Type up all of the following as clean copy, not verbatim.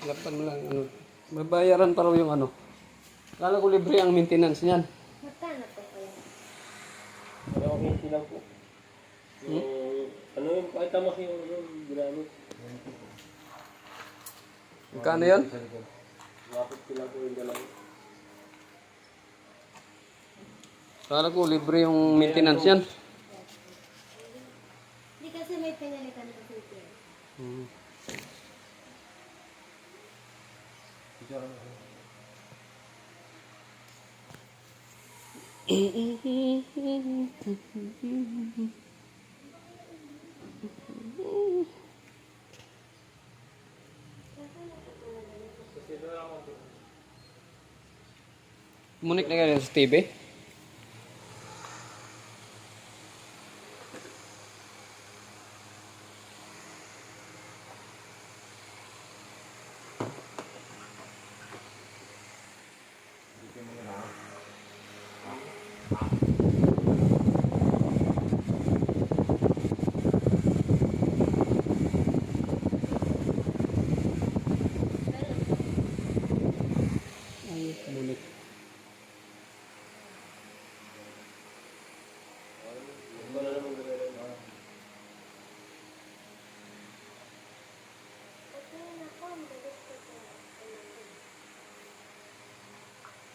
Dapat mo lang, ano, babayaran pa raw yung ano. Kala ko libre ang maintenance niyan. Magkano po kaya? Pero okay lang po. Yung, ano yun, kahit tamas yung ginamit. Magkano yun? Wapit sila po yung dalawa. Kala ko libre yung maintenance yan. Hindi kasi may pinalitan ko sa ito. Hmm. Munik na ganyan sa TV. Ay, munik. Wala naman gawin. Okay na po, ang bilis ko po.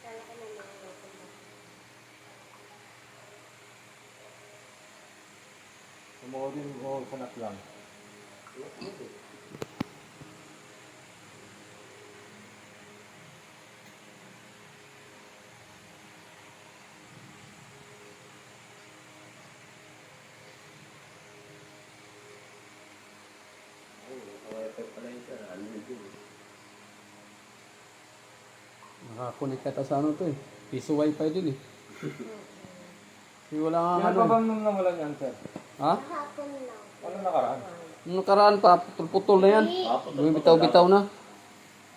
Kala ko na mga open ba. Tumawagin ko sanat lang. Naka-wifi pala yun sir. Ano yun? Nakakunik ka sa ano to eh. Piso wifi din eh. Kasi wala nga Kaya ano pa eh. bang nung nawalan yan, sir? Ha? Kahapon lang. Ano nakaraan? Nung nakaraan pa, putol-putol na yan. Bumibitaw-bitaw na.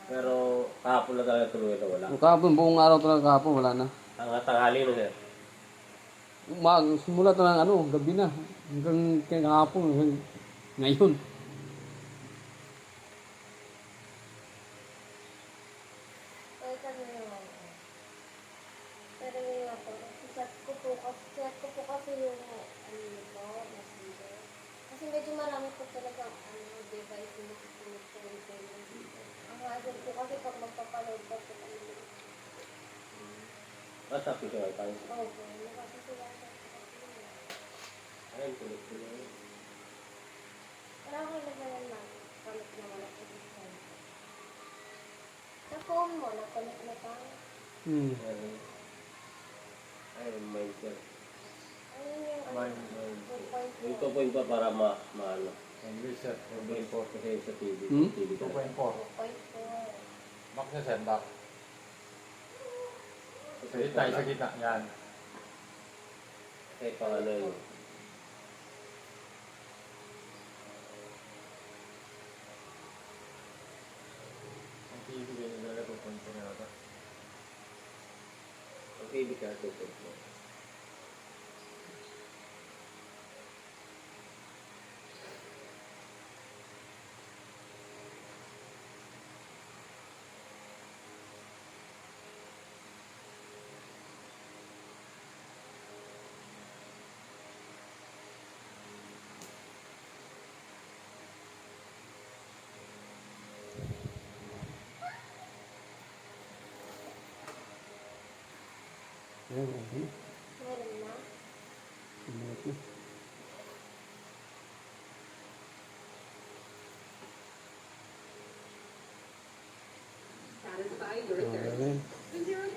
Pero kahapon na talaga tuloy na wala. Yung kahapon, buong araw talaga kahapon, wala na. Tanghali na sir. Simula na ng ano, gabi na. Hanggang kahapon, hanggang ngayon. Ay, kami yung pero yun nga po, chat ko po kasi yung ano po, messenger. Kasi medyo marami po talaga device na nakikita ko dito. Ang hassle po kasi pag magpapaload pa po kami. Basta piso wifi. Oo po, nakakasilasan po kasi yun. Ayun, tuloy-tuloy. Pero ako naman na, connect naman ako dito. Sa phone mo, na-connect na pa. Hmm. Ayun, mindset. Ayun yung Mine, Yung 2.4. 2.4 para maano. Ang reset. 2.4 kasi sa TV. Hmm? TV ka. 2.4. 2.4. Max na send back. Sa gitna, sa gitna. Yan. Kasi pang ano yun. Ang TV ganyan talaga 2.4 na ito. Ang TV ka 2.4. Ayun, ayun. Meron na. Bumalik na. Satisfied your Ayun. zero